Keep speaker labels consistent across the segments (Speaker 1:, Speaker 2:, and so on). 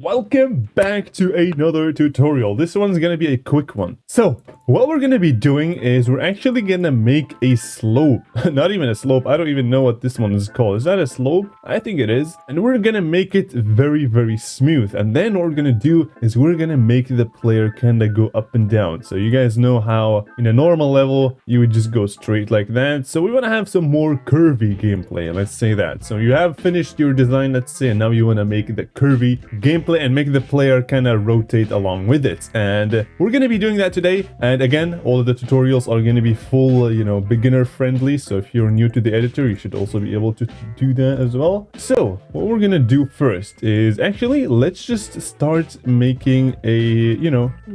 Speaker 1: Welcome back to another tutorial. This one's gonna be a quick one. So, what we're gonna be doing is we're actually gonna make a slope. Not even a slope. I don't even know what this one is called. Is that a slope? I think it is. And we're gonna make it very smooth. And then what we're gonna do is we're gonna make the player kinda go up and down. So you guys know how in a normal level, you would just go straight like that. So we wanna have some more curvy gameplay. Let's say that. So you have finished your design, let's say, and now you wanna make the curvy gameplay and make the player kind of rotate along with it. And we're going to be doing that today. And again, all of the tutorials are going to be full, beginner friendly. So if you're new to the editor, you should also be able to do that as well. So what we're going to do first is actually, let's just start making a,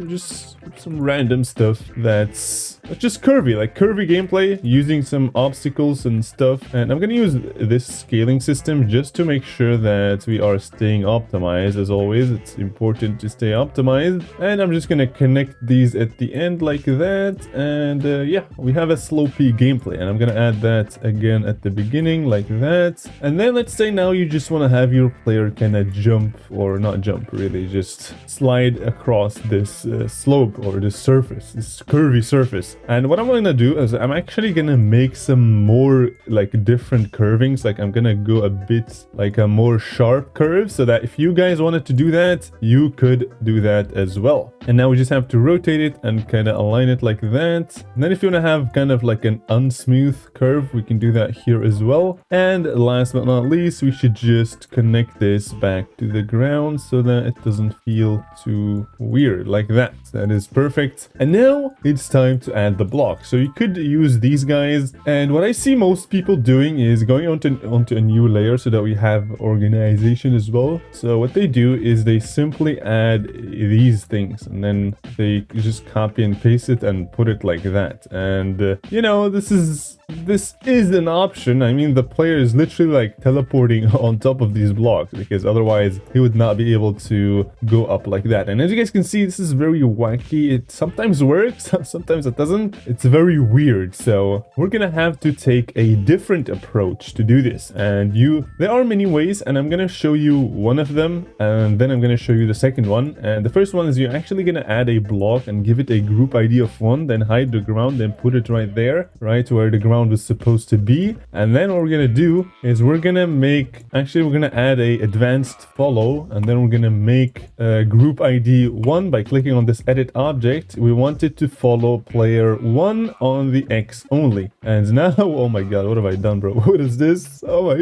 Speaker 1: just some random stuff that's just curvy, like curvy gameplay using some obstacles and stuff. And I'm going to use this scaling system just to make sure that we are staying optimized. As always, it's important to stay optimized. And I'm just going to connect these at the end like that. And yeah, we have a slopey gameplay. And I'm going to add that again at the beginning like that. And then let's say now you just want to have your player kind of jump, or not jump really, just slide across this slope or this surface, this curvy surface. And what I'm going to do is I'm actually going to make some more like different curvings. Like I'm going to go a bit like a more sharp curve so that if you guys wanted to do that, you could do that as well. And now we just have to rotate it and kind of align it like that. And then if you want to have kind of like an unsmooth curve, we can do that here as well. And last but not least, we should just connect this back to the ground so that it doesn't feel too weird like that. That is perfect. And now it's time to add the block. So you could use these guys. And what I see most people doing is going onto a new layer so that we have organization as well. So what they do is they simply add these things and then they just copy and paste it and put it like that. And this is an option. I mean, the player is literally like teleporting on top of these blocks because otherwise he would not be able to go up like that. And as you guys can see, this is very wacky. It sometimes works, sometimes it doesn't. It's very weird. So we're gonna have to take a different approach to do this. And there are many ways, and I'm gonna show you one of them, and then I'm gonna show you the second one. And the first one is you're actually gonna add a block and give it a group ID of 1, then hide the ground, then put it right there, right where the ground was supposed to be. And then what we're gonna do is we're gonna add a advanced follow, and then we're gonna make group ID 1 by clicking on this edit object. We want it to follow player 1 on the X only. And now, oh my god, what have I done, bro? What is this? Oh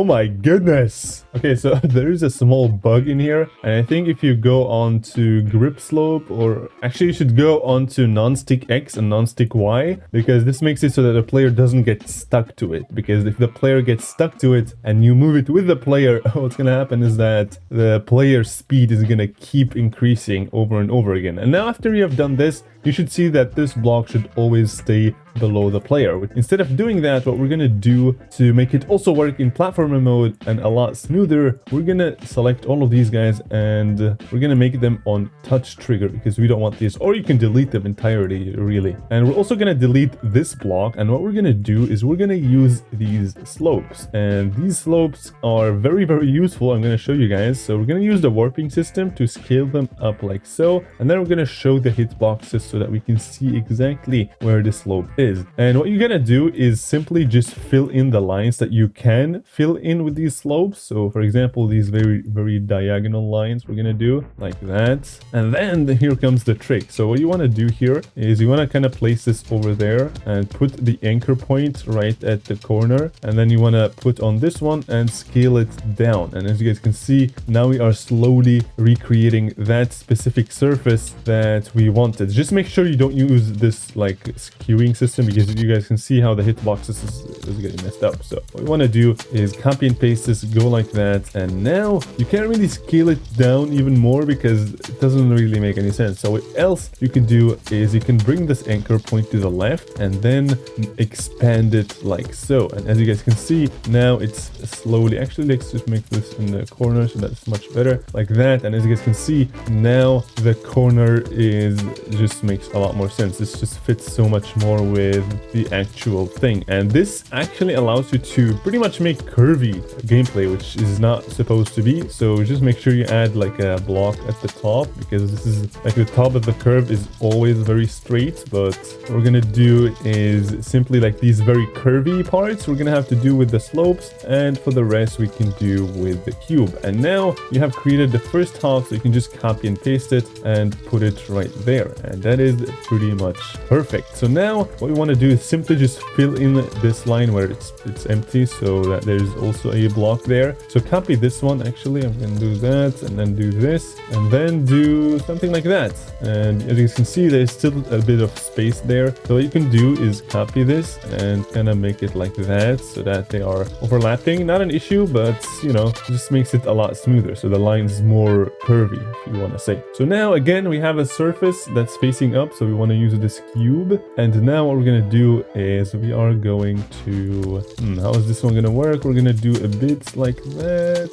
Speaker 1: my goodness. Okay, so there is a small bug in here, and I think if you go on to grip slope, or actually you should go on to non-stick X and non-stick Y, because this makes it so that the player doesn't get stuck to it. Because if the player gets stuck to it and you move it with the player, what's gonna happen is that the player's speed is gonna keep increasing over and over again. And now after you have done this, you should see that this block should always stay below the player. Instead of doing that, what we're gonna do to make it also work in platformer mode and a lot smoother, we're gonna select all of these guys and we're gonna make them on touch trigger because we don't want these, or you can delete them entirely really. And we're also gonna delete this block, and what we're gonna do is we're gonna use these slopes, and these slopes are very useful. I'm gonna show you guys. So we're gonna use the warping system to scale them up like so, and then we're gonna show the hitboxes so that we can see exactly where the slope is. And what you're gonna do is simply just fill in the lines that you can fill in with these slopes. So for example, these very diagonal lines, we're gonna do like that. And then here comes the trick. So what you want to do here is you want to kind of place this over there and put the anchor point right at the corner, and then you want to put on this one and scale it down. And as you guys can see, now we are slowly recreating that specific surface that we wanted. Just make sure you don't use this like skewing system, because you guys can see how the hitboxes is getting messed up. So what we want to do is copy and paste this, go like that, and now you can't really scale it down even more because it doesn't really make any sense. So what else you can do is you can bring this anchor point to the left and then expand it like so. And as you guys can see, now it's slowly, actually let's just make this in the corner so that's much better like that. And as you guys can see, now the corner is just makes a lot more sense. This just fits so much more with with the actual thing. And this actually allows you to pretty much make curvy gameplay, which is not supposed to be. So just make sure you add like a block at the top, because this is like the top of the curve is always very straight. But what we're gonna do is simply like these very curvy parts we're gonna have to do with the slopes, and for the rest we can do with the cube. And now you have created the first half, so you can just copy and paste it and put it right there, and that is pretty much perfect. So now what we want to do is simply just fill in this line where it's empty, so that there's also a block there. So copy this one. Actually, I'm gonna do that, and then do this, and then do something like that. And as you can see, there's still a bit of space there. So what you can do is copy this and kind of make it like that, so that they are overlapping. Not an issue, but you know, just makes it a lot smoother, so the line's more curvy, if you want to say. So now again, we have a surface that's facing up, so we want to use this cube. And now what we're gonna do is we are going to how is this one gonna work? We're gonna do a bit like that.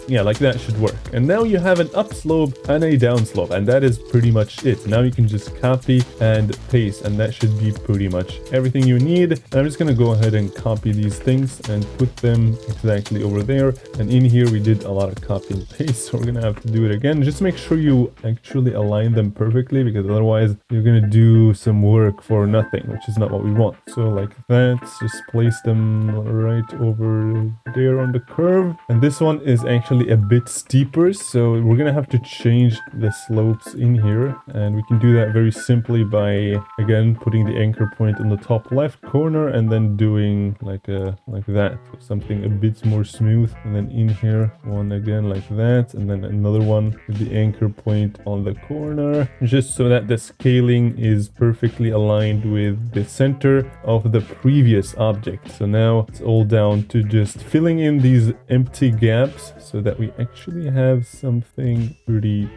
Speaker 1: Yeah, like that should work. And now you have an up slope and a down slope, and that is pretty much it. Now you can just copy and paste, and that should be pretty much everything you need. And I'm just gonna go ahead and copy these things and put them exactly over there. And in here we did a lot of copy and paste, so we're gonna have to do it again. Just make sure you actually align them perfectly, because otherwise you're gonna do some work for nothing, which is not what we want. So like that, just place them right over there on the curve. And this one is actually a bit steeper, so we're gonna have to change the slopes in here, and we can do that very simply by again putting the anchor point in the top left corner and then doing like that, so something a bit more smooth. And then in here one again like that, and then another one with the anchor point on the corner, just so that the scaling is perfectly aligned with the center of the previous object. So now it's all down to just filling in these empty gaps so that we actually have something pretty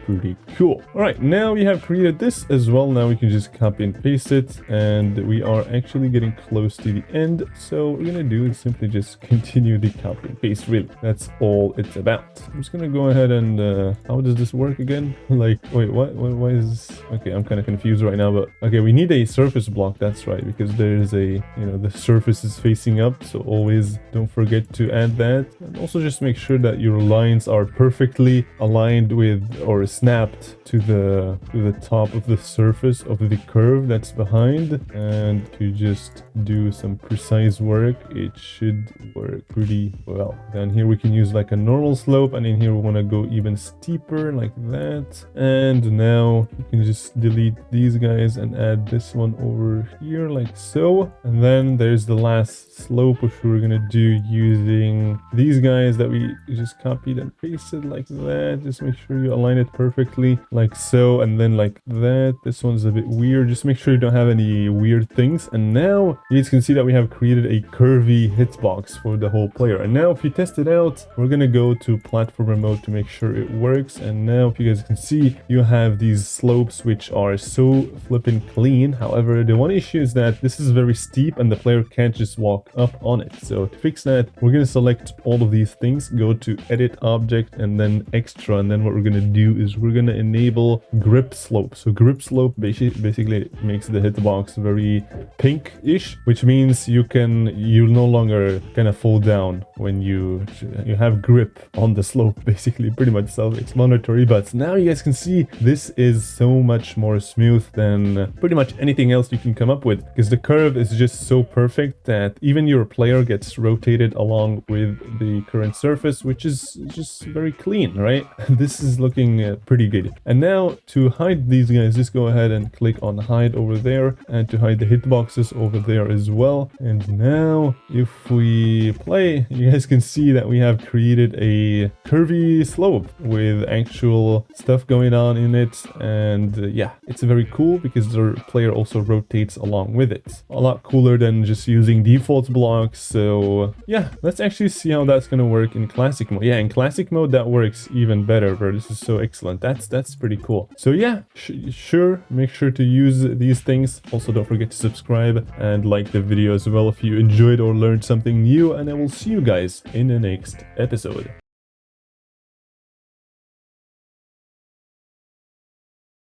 Speaker 1: cool. All right, now we have created this as well. Now we can just copy and paste it, and we are actually getting close to the end. So what we're gonna do is simply just continue the copy and paste. Really, that's all it's about. I'm just gonna go ahead and how does this work again? Like, wait, what? Why is this? Okay, I'm kind of confused right now, but okay, we need a surface block. That's right, because there's a, you know, the surface is facing up, so always don't forget to add that. And also just make sure that your lines are perfectly aligned with or snapped to the top of the surface of the curve that's behind. And to just do some precise work, it should work pretty well. Then here we can use like a normal slope, and in here we want to go even steeper like that. And now you can just delete these guys and add this one over here like so. And then there's the last slope, which we're gonna do using these guys that we just copied and pasted like that. Just make sure you align it perfectly like so, and then like that. This one's a bit weird, just make sure you don't have any weird things. And now you guys can see that we have created a curvy hitbox for the whole player. And now if you test it out, we're gonna go to platformer mode to make sure it works. And now if you guys can see, you have these slopes which are so flippin' clean. However, the one issue is that this is very steep and the player can't just walk up on it. So to fix that, we're gonna select all of these things, go to edit object and then extra, and then what we're gonna do is we're gonna enable grip slope. So grip slope basically makes the hitbox very pink-ish, which means you'll no longer kind of fall down when you have grip on the slope. Basically, pretty much self-explanatory. But now you guys can see this is so much more smooth than pretty much anything else you can come up with, because the curve is just so perfect that even your player gets rotated along with the current surface, which is just very clean, right? This is looking pretty good. And now to hide these guys, just go ahead and click on hide over there, and to hide the hitboxes over there as well. And now if we play, you guys can see that we have created a curvy slope with actual stuff going on in it. And yeah, it's very cool because the player also rotates along with it. A lot cooler than just using default blocks. So yeah, let's actually see how that's gonna work in classic mode. Yeah, in classic mode that works even better, bro. This is so excellent. That's pretty cool. So yeah, sure, make sure to use these things. Also, don't forget to subscribe and like the video as well if you enjoyed or learned something new, and I will see you guys in the next episode.